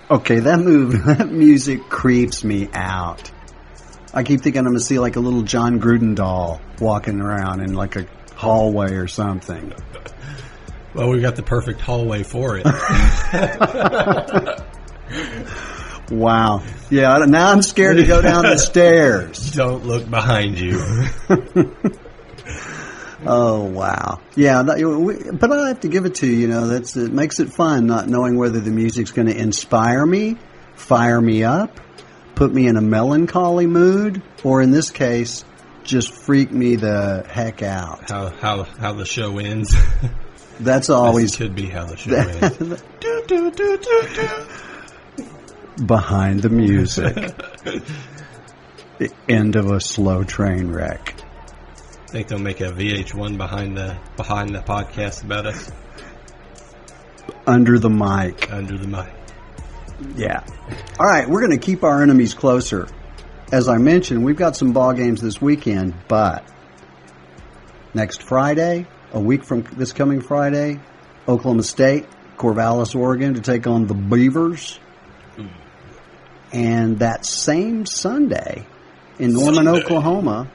Okay, that music creeps me out. I keep thinking I'm going to see like a little John Gruden doll walking around in like a hallway or something. Well, we got the perfect hallway for it. Wow. Yeah, now I'm scared to go down the stairs. Don't look behind you. Oh, wow. Yeah, but I have to give it to you, it makes it fun not knowing whether the music's going to inspire me, fire me up, put me in a melancholy mood, or in this case, just freak me the heck out. How the show ends. That's always... This could be how the show ends. Behind the music. The end of a slow train wreck. Think they'll make a VH1 behind the podcast about us? Under the mic. Under the mic. Yeah. All right, we're going to keep our enemies closer. As I mentioned, we've got some ball games this weekend, but next Friday, a week from this coming Friday, Oklahoma State, Corvallis, Oregon to take on the Beavers. And that same Sunday in Norman, Oklahoma,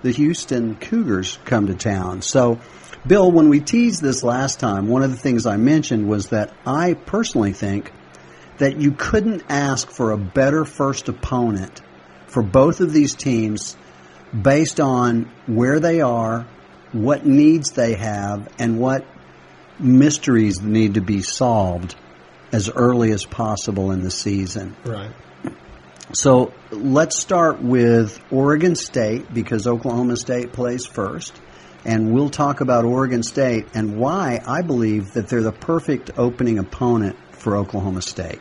the Houston Cougars come to town. So, Bill, when we teased this last time, one of the things I mentioned was that I personally think that you couldn't ask for a better first opponent for both of these teams based on where they are, what needs they have, and what mysteries need to be solved as early as possible in the season. Right. So let's start with Oregon State because Oklahoma State plays first. And we'll talk about Oregon State and why I believe that they're the perfect opening opponent for Oklahoma State.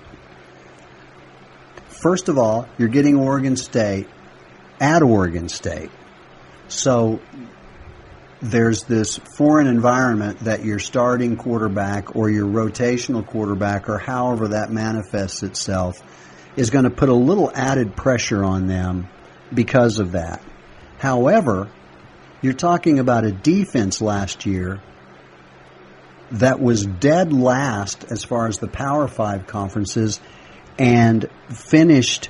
First of all, you're getting Oregon State at Oregon State. So there's this foreign environment that your starting quarterback or your rotational quarterback or however that manifests itself is going to put a little added pressure on them because of that. However, you're talking about a defense last year that was dead last as far as the Power 5 conferences and finished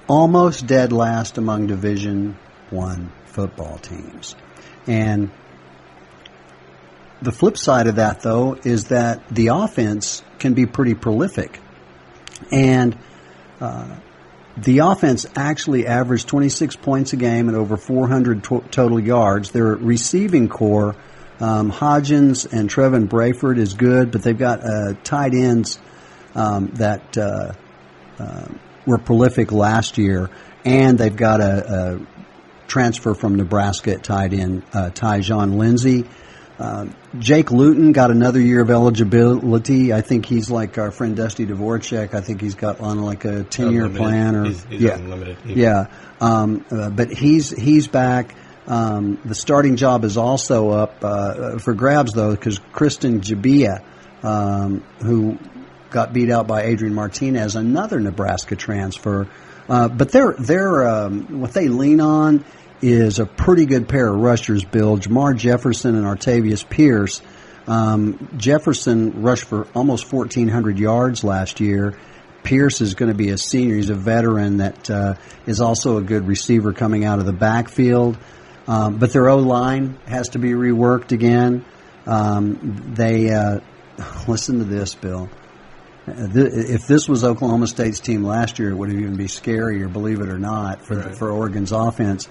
almost dead last among Division I football teams. And the flip side of that, though, is that the offense can be pretty prolific. And the offense actually averaged 26 points a game and over 400 total yards. Their receiving core, Hodgins and Trevin Brayford is good, but they've got tight ends that were prolific last year, and they've got a transfer from Nebraska at tight end, Tyjon Lindsey. Jake Luton got another year of eligibility. I think he's like our friend Dusty Dvorak. I think he's got on like a 10-year plan. Or he's unlimited. Yeah. But he's back. The starting job is also up for grabs, though, because Kristen Jabia, who got beat out by Adrian Martinez, another Nebraska transfer. But they're what they lean on is a pretty good pair of rushers, Bill. Jamar Jefferson and Artavius Pierce. Jefferson rushed for almost 1,400 yards last year. Pierce is going to be a senior. He's a veteran that is also a good receiver coming out of the backfield. But their O-line has to be reworked again. Listen to this, Bill. If this was Oklahoma State's team last year, it would even be scarier, believe it or not, for Oregon's offense.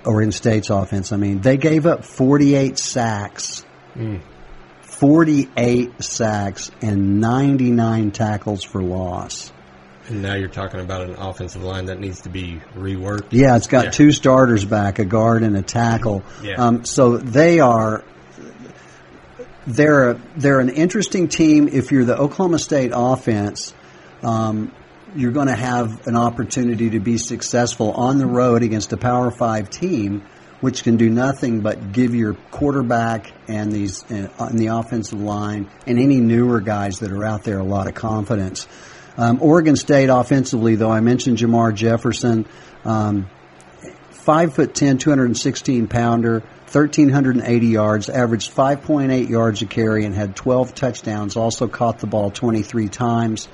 Oregon State's offense. I mean, they gave up 48 sacks. 48 sacks and 99 tackles for loss. And now you're talking about an offensive line that needs to be reworked. Yeah, it's got two starters back, a guard and a tackle. Yeah. So they're an interesting team. If you're the Oklahoma State offense, you're going to have an opportunity to be successful on the road against a Power 5 team, which can do nothing but give your quarterback and these on the offensive line and any newer guys that are out there a lot of confidence. Oregon State offensively, though, I mentioned Jamar Jefferson. 5'10", 216-pounder, 1,380 yards, averaged 5.8 yards a carry, and had 12 touchdowns. Also caught the ball 23 times.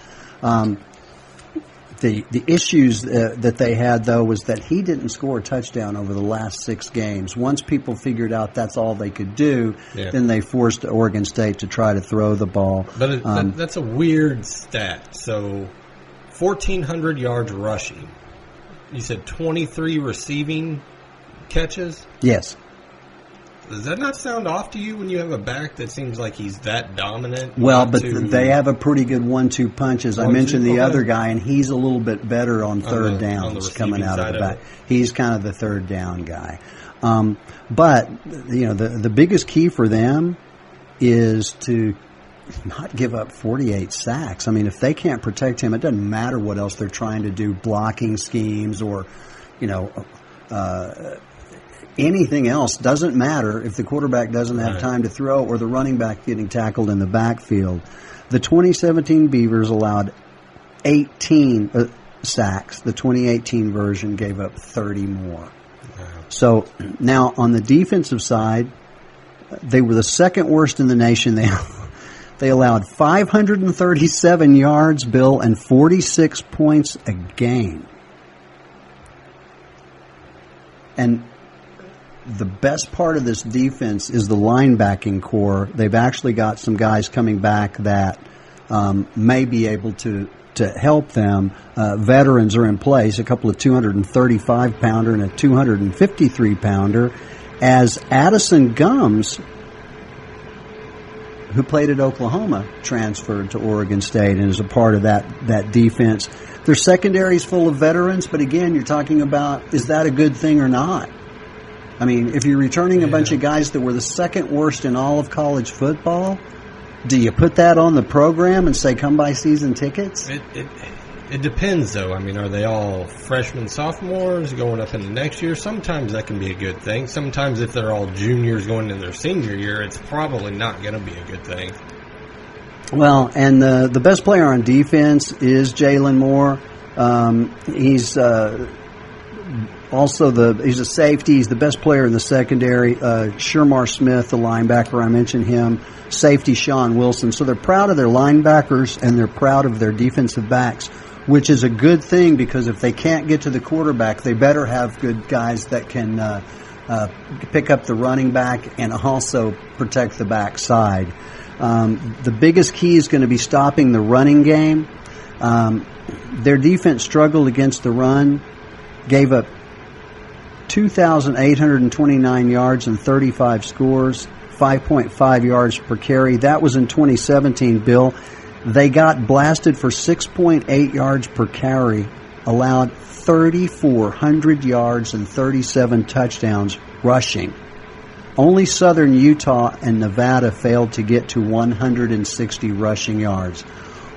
The issues that they had, though, was that he didn't score a touchdown over the last 6 games. Once people figured out that's all they could do, then they forced Oregon State to try to throw the ball. But that's a weird stat. So 1,400 yards rushing. You said 23 receiving catches? Yes. Does that not sound off to you when you have a back that seems like he's that dominant? Well, but they have a pretty good 1-2 punch, as I mentioned the other guy, and he's a little bit better on third downs coming out of the back. He's kind of the third down guy. But, the biggest key for them is to not give up 48 sacks. I mean, if they can't protect him, it doesn't matter what else they're trying to do, blocking schemes or, anything else doesn't matter if the quarterback doesn't have time to throw or the running back getting tackled in the backfield. The 2017 Beavers allowed 18 sacks. The 2018 version gave up 30 more. Wow. So now on the defensive side, they were the second worst in the nation. They allowed 537 yards, Bill, and 46 points a game. And the best part of this defense is the linebacking core. They've actually got some guys coming back that may be able to help them. Veterans are in place, a couple of 235-pounder and a 253-pounder, as Addison Gums, who played at Oklahoma, transferred to Oregon State and is a part of that defense. Their secondary is full of veterans, but again, you're talking about, is that a good thing or not? I mean, if you're returning a bunch of guys that were the second worst in all of college football, do you put that on the program and say, come buy season tickets? It depends, though. I mean, are they all freshmen, sophomores going up into next year? Sometimes that can be a good thing. Sometimes if they're all juniors going into their senior year, it's probably not going to be a good thing. Well, and the best player on defense is Jalen Moore. He's he's a safety. He's the best player in the secondary. Shermar Smith, the linebacker, I mentioned him. Safety Sean Wilson. So they're proud of their linebackers and they're proud of their defensive backs, which is a good thing because if they can't get to the quarterback, they better have good guys that can pick up the running back and also protect the backside. The biggest key is going to be stopping the running game. Their defense struggled against the run, gave up 2,829 yards and 35 scores, 5.5 yards per carry. That was in 2017, Bill. They got blasted for 6.8 yards per carry, allowed 3,400 yards and 37 touchdowns rushing. Only Southern Utah and Nevada failed to get to 160 rushing yards.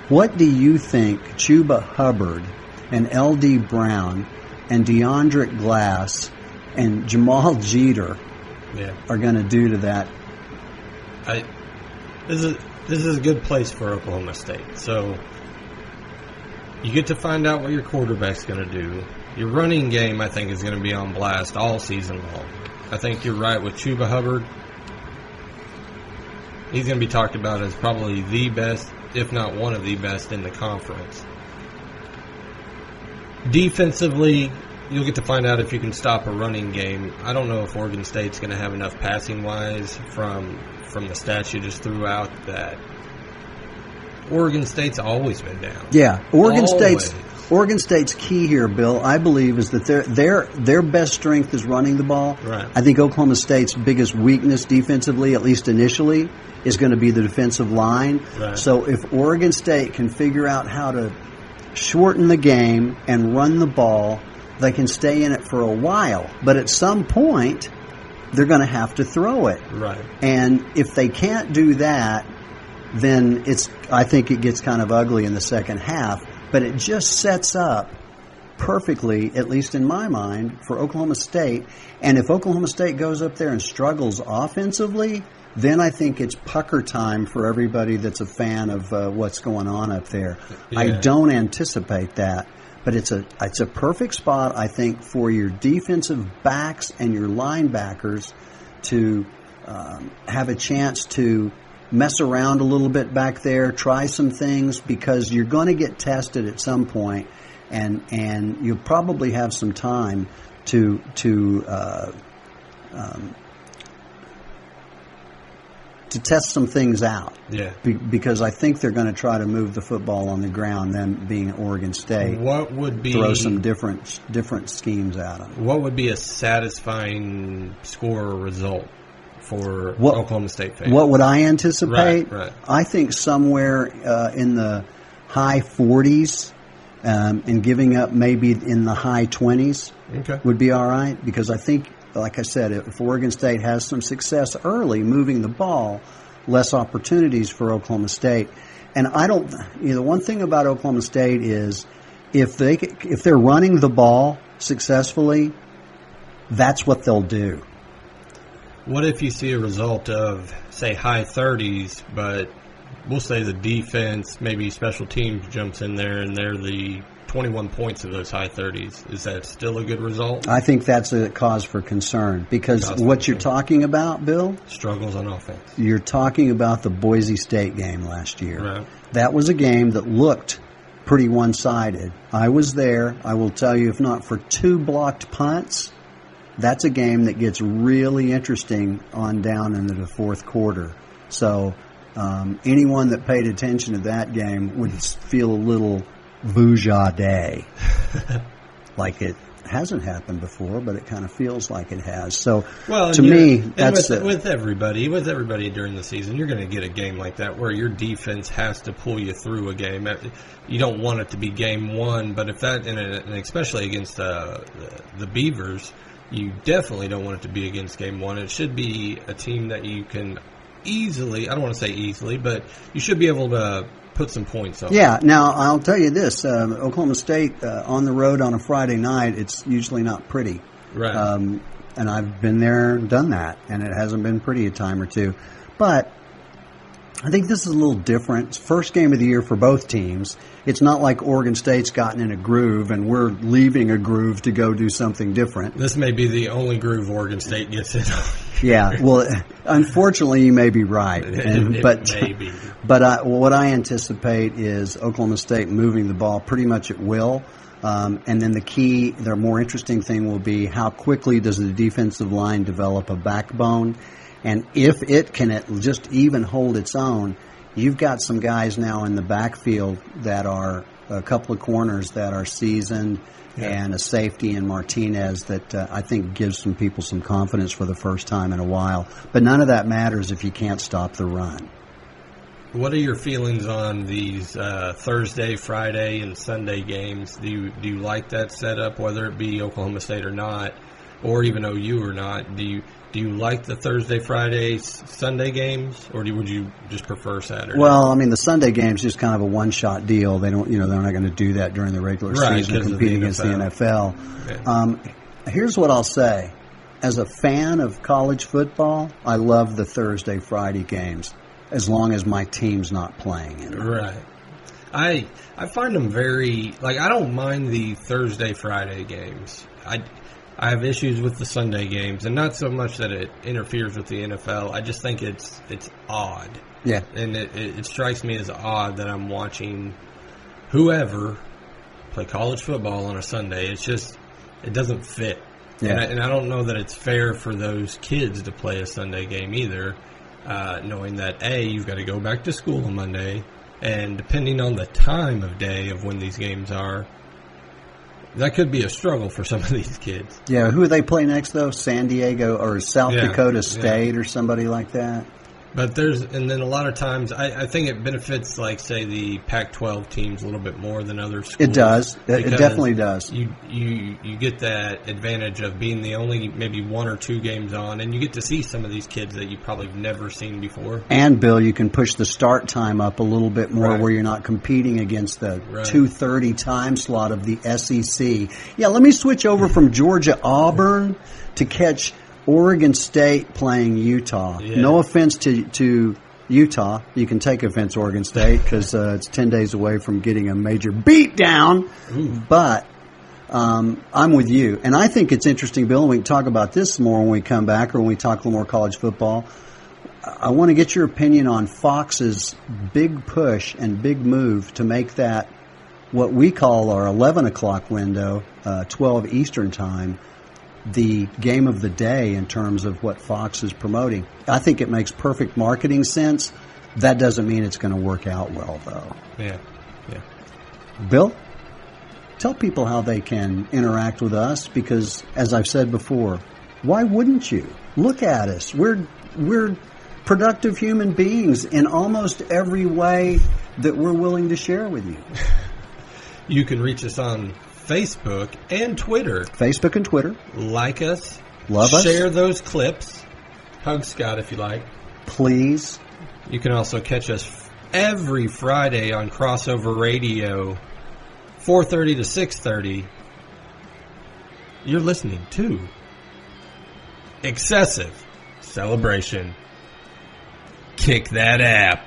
What do you think Chuba Hubbard and L.D. Brown and DeAndre Glass and Jamal Jeter are going to do to that? This is a good place for Oklahoma State. So you get to find out what your quarterback's going to do. Your running game, I think, is going to be on blast all season long. I think you're right with Chuba Hubbard. He's going to be talked about as probably the best, if not one of the best in the conference. Defensively, you'll get to find out if you can stop a running game. I don't know if Oregon State's going to have enough passing-wise from the stats you just threw out that Oregon State's always been down. Yeah, Oregon State's key here, Bill, I believe, is that their best strength is running the ball. Right. I think Oklahoma State's biggest weakness defensively, at least initially, is going to be the defensive line. Right. So if Oregon State can figure out how to shorten the game and run the ball, they can stay in it for a while. But at some point, they're going to have to throw it. Right. And if they can't do that, then I think it gets kind of ugly in the second half. But it just sets up perfectly, at least in my mind, for Oklahoma State. And if Oklahoma State goes up there and struggles offensively, then I think it's pucker time for everybody that's a fan of what's going on up there. Yeah. I don't anticipate that. But it's a perfect spot, I think, for your defensive backs and your linebackers to have a chance to mess around a little bit back there, try some things, because you're going to get tested at some point, and you'll probably have some time to test some things out. Yeah. Because I think they're going to try to move the football on the ground, them being Oregon State. What would be throw some different schemes at them? What would be a satisfying score or result for Oklahoma State fans? What would I anticipate? Right. I think somewhere in the high 40s and giving up maybe in the high 20s would be all right, because I think, like I said, if Oregon State has some success early moving the ball, less opportunities for Oklahoma State. And the one thing about Oklahoma State is if they're running the ball successfully, that's what they'll do. What if you see a result of, say, high 30s, but we'll say the defense, maybe special teams jumps in there and they're the 21 points of those high 30s. Is that still a good result? I think that's a cause for concern, because what you're talking about, Bill, struggles on offense. You're talking about the Boise State game last year. Right. That was a game that looked pretty one-sided. I was there. I will tell you, if not for 2 blocked punts, that's a game that gets really interesting on down into the fourth quarter. So anyone that paid attention to that game would feel a little Vujade. Like it hasn't happened before, but it kind of feels like it has. So, to me, that's with everybody during the season, you're going to get a game like that where your defense has to pull you through a game. You don't want it to be game one, but if that, and especially against the Beavers, you definitely don't want it to be against game one. It should be a team that you can easily, I don't want to say easily, but you should be able to put some points on. Yeah. Now, I'll tell you this. Oklahoma State on the road on a Friday night, it's usually not pretty. Right. And I've been there and done that, and it hasn't been pretty a time or two. But I think this is a little different. It's first game of the year for both teams. It's not like Oregon State's gotten in a groove and we're leaving a groove to go do something different. This may be the only groove Oregon State gets in. Yeah, well, unfortunately, you may be right. But what I anticipate is Oklahoma State moving the ball pretty much at will. And then the more interesting thing will be how quickly does the defensive line develop a backbone. And if it can just even hold its own, you've got some guys now in the backfield that are a couple of corners that are seasoned, and a safety in Martinez that I think gives some people some confidence for the first time in a while. But none of that matters if you can't stop the run. What are your feelings on these Thursday, Friday, and Sunday games? Do you like that setup, whether it be Oklahoma State or not, or even OU or not? Do you like the Thursday, Friday, Sunday games, or would you just prefer Saturday? Well, I mean, the Sunday game's just kind of a one-shot deal. They don't, they're not going to do that during the regular season, competing against the NFL. Okay. Here's what I'll say: as a fan of college football, I love the Thursday, Friday games, as long as my team's not playing in them. Right. I find them very I don't mind the Thursday, Friday games. I have issues with the Sunday games, and not so much that it interferes with the NFL. I just think it's odd. Yeah. And it strikes me as odd that I'm watching whoever play college football on a Sunday. It's just, it doesn't fit. Yeah. And I don't know that it's fair for those kids to play a Sunday game either, knowing that, A, you've got to go back to school on Monday, and depending on the time of day of when these games are, that could be a struggle for some of these kids. Yeah, who do they play next, though? San Diego or South Dakota State or somebody like that? But and then a lot of times, I think it benefits, say, the Pac-12 teams a little bit more than other schools. It does. It definitely does. You get that advantage of being the only maybe 1 or 2 games on, and you get to see some of these kids that you've probably never seen before. And, Bill, you can push the start time up a little bit more where you're not competing against the 2:30 time slot of the SEC. Yeah, let me switch over from Georgia-Auburn to catch Oregon State playing Utah. Yeah. No offense to Utah. You can take offense, Oregon State, because it's 10 days away from getting a major beat down. But I'm with you. And I think it's interesting, Bill, and we can talk about this more when we come back or when we talk a little more college football. I want to get your opinion on Fox's big push and big move to make that what we call our 11 o'clock window, 12 Eastern time, the game of the day in terms of what Fox is promoting. I think it makes perfect marketing sense. That doesn't mean it's going to work out well, though. Yeah. Bill, tell people how they can interact with us because, as I've said before, why wouldn't you? Look at us. We're productive human beings in almost every way that we're willing to share with you. You can reach us on Facebook and Twitter. Facebook and Twitter. Like us. Love us. Share those clips. Hug Scott if you like. Please. You can also catch us every Friday on Crossover Radio, 4:30 to 6:30. You're listening to Excessive Celebration. Kick that app.